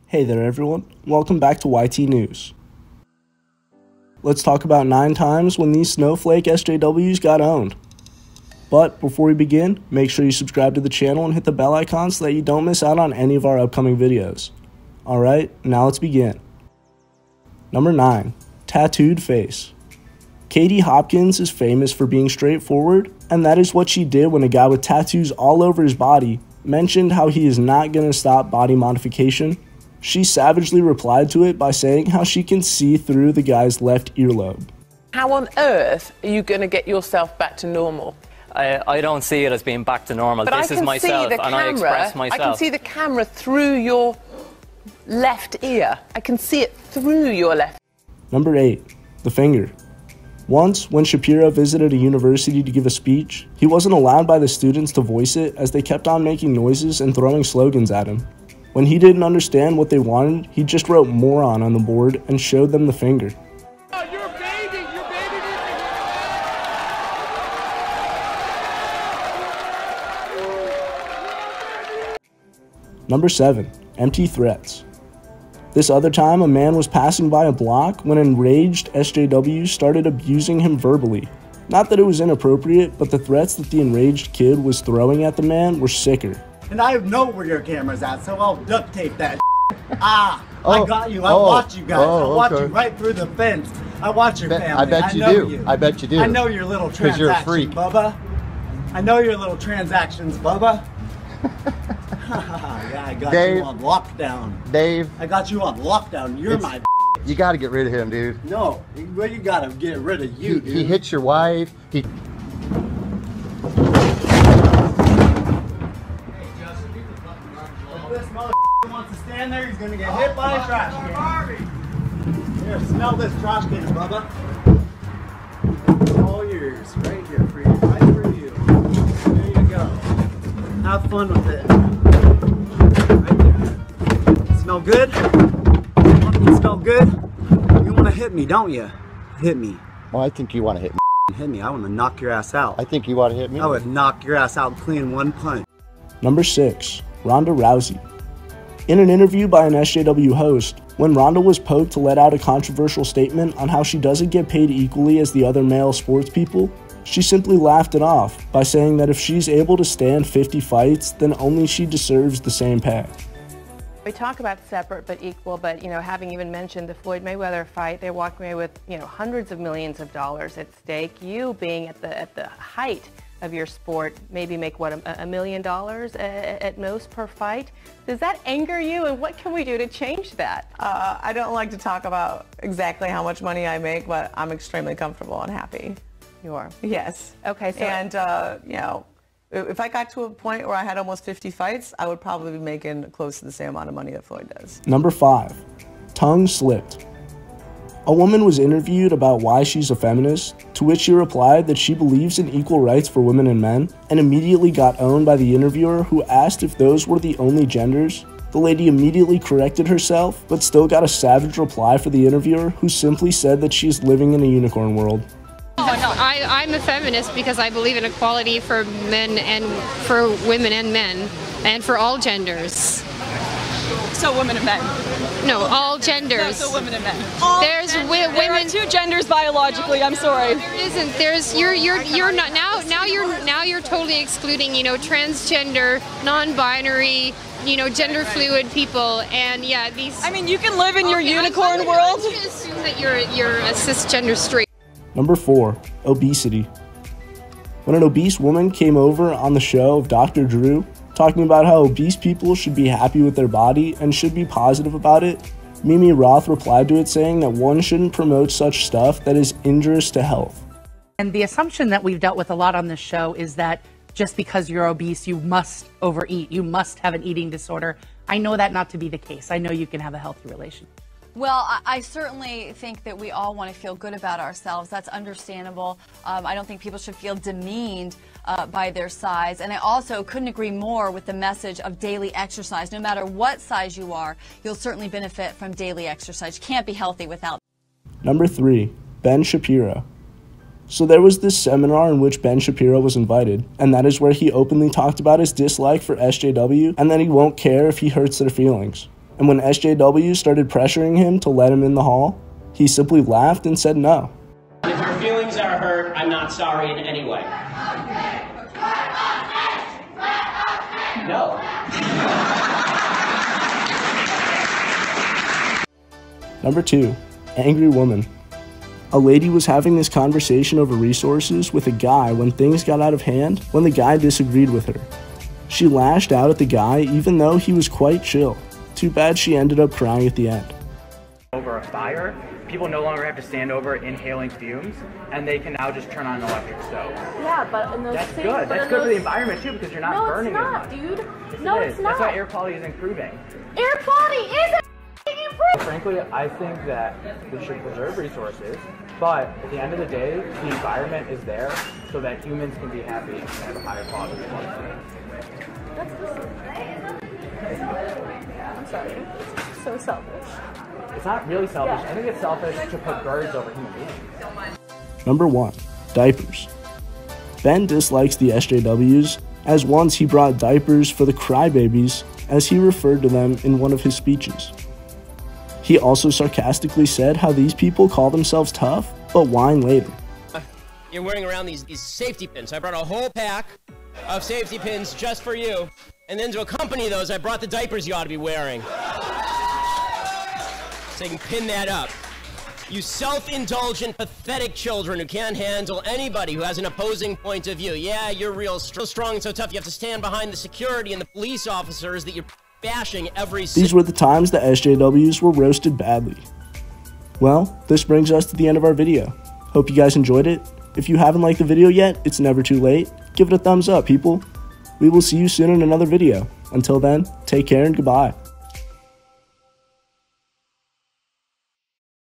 Hey there everyone, welcome back to YT News. Let's talk about 9 times when these snowflake SJWs got owned. But before we begin, make sure you subscribe to the channel and hit the bell icon so that you don't miss out on any of our upcoming videos. Alright, now let's begin. Number 9. Tattooed face. Katie Hopkins is famous for being straightforward, and that is what she did when a guy with tattoos all over his body mentioned how he is not going to stop body modification. She savagely replied to it by saying how she can see through the guy's left earlobe. How on earth are you going to get yourself back to normal? I don't see it as being back to normal. But this is myself, and I express myself. I can see the camera through your left ear. I can see it through your left. Number 8. The finger. Once, when Shapiro visited a university to give a speech, he wasn't allowed by the students to voice it as they kept on making noises and throwing slogans at him. When he didn't understand what they wanted, he just wrote moron on the board and showed them the finger. Oh, you're baby! Number 7. Empty threats. This other time, a man was passing by a block when enraged SJWs started abusing him verbally. Not that it was inappropriate, but the threats that the enraged kid was throwing at the man were sicker. And I know where your camera's at, so I'll duct tape that. I got you. I watch you guys. I watch you right through the fence. I watch your family. I bet you do. I bet you do. I know your little transactions, you're a freak. Bubba. I know your little transactions, Bubba. Yeah, I got you on lockdown. Dave. I got you on lockdown. You're my. You got to get rid of him, dude. No, well, you got to get rid of you, dude. He hits your wife. He. If this mother wants to stand there, he's gonna get hit by a trash can. Here, smell this trash can, Bubba. It's all yours, right here for you, right for you. There you go. Have fun with it. Right there. Smell good? You smell good? You wanna hit me, don't you? Hit me. Oh, I think you want to hit me. Hit me. I wanna knock your ass out. I think you want to hit me. I would knock your ass out clean in one punch. Number 6. Ronda Rousey. In an interview by an SJW host, when Ronda was poked to let out a controversial statement on how she doesn't get paid equally as the other male sports people, she simply laughed it off by saying that if she's able to stand 50 fights, then only she deserves the same pay. We talk about separate but equal, but having even mentioned the Floyd Mayweather fight, they're walking away with hundreds of millions of dollars at stake. You being at the height of your sport, maybe make what, $1 million at most per fight. Does that anger you, and what can we do to change that? I don't like to talk about exactly how much money I make, but I'm extremely comfortable and happy. You are? Yes. Okay. So, and if I got to a point where I had almost 50 fights, I would probably be making close to the same amount of money that Floyd does. Number 5. Tongue slipped. A woman was interviewed about why she's a feminist, to which she replied that she believes in equal rights for women and men, and immediately got owned by the interviewer, who asked if those were the only genders. The lady immediately corrected herself, but still got a savage reply for the interviewer, who simply said that she's living in a unicorn world. I'm a feminist because I believe in equality for men and for women and men, and for all genders. So women and men. No, all genders. No, so women and men. There's women. There are 2 genders biologically. I'm sorry. There isn't. There's you're not now you're totally excluding transgender, non-binary, gender fluid people, and yeah, these. I mean, you can live in your unicorn world. I'm going to assume that you're a cisgender straight. Number 4. Obesity. When an obese woman came over on the show of Dr. Drew, talking about how obese people should be happy with their body and should be positive about it, Mimi Roth replied to it saying that one shouldn't promote such stuff that is injurious to health. And the assumption that we've dealt with a lot on this show is that just because you're obese, you must overeat, you must have an eating disorder. I know that not to be the case. I know you can have a healthy relationship. Well, I certainly think that we all want to feel good about ourselves. That's understandable. I don't think people should feel demeaned by their size. And I also couldn't agree more with the message of daily exercise. No matter what size you are, you'll certainly benefit from daily exercise. You can't be healthy without. Number 3. Ben Shapiro. So there was this seminar in which Ben Shapiro was invited, and that is where he openly talked about his dislike for SJW and that he won't care if he hurts their feelings. And when SJWs started pressuring him to let him in the hall, he simply laughed and said no. If your feelings are hurt, I'm not sorry in any way. No. Number 2, angry woman. A lady was having this conversation over resources with a guy when things got out of hand when the guy disagreed with her. She lashed out at the guy even though he was quite chill. Too bad she ended up crying at the end. Over a fire, people no longer have to stand over inhaling fumes, and they can now just turn on an electric stove. Yeah, but in those That's good. That's good for the environment too, because you're not burning as much. No, it's not, dude. Yes, No, it it's is. not. That's why air quality is improving. Air quality is improving. Frankly, I think that we should preserve resources, but at the end of the day, the environment is there so that humans can be happy and have a higher quality of life. That's I'm sorry. It's so selfish. It's not really selfish. I think it's selfish to put birds over human beings. Number 1, diapers. Ben dislikes the SJWs, as once he brought diapers for the crybabies, as he referred to them in one of his speeches. He also sarcastically said how these people call themselves tough, but whine later. You're wearing around these safety pins. I brought a whole pack of safety pins just for you. And then to accompany those, I brought the diapers you ought to be wearing. So you can pin that up. You self-indulgent, pathetic children who can't handle anybody who has an opposing point of view. Yeah, you're real strong and so tough, you have to stand behind the security and the police officers that you're bashing every... These were the times the SJWs were roasted badly. Well, this brings us to the end of our video. Hope you guys enjoyed it. If you haven't liked the video yet, it's never too late. Give it a thumbs up, people. We will see you soon in another video. Until then, take care and goodbye.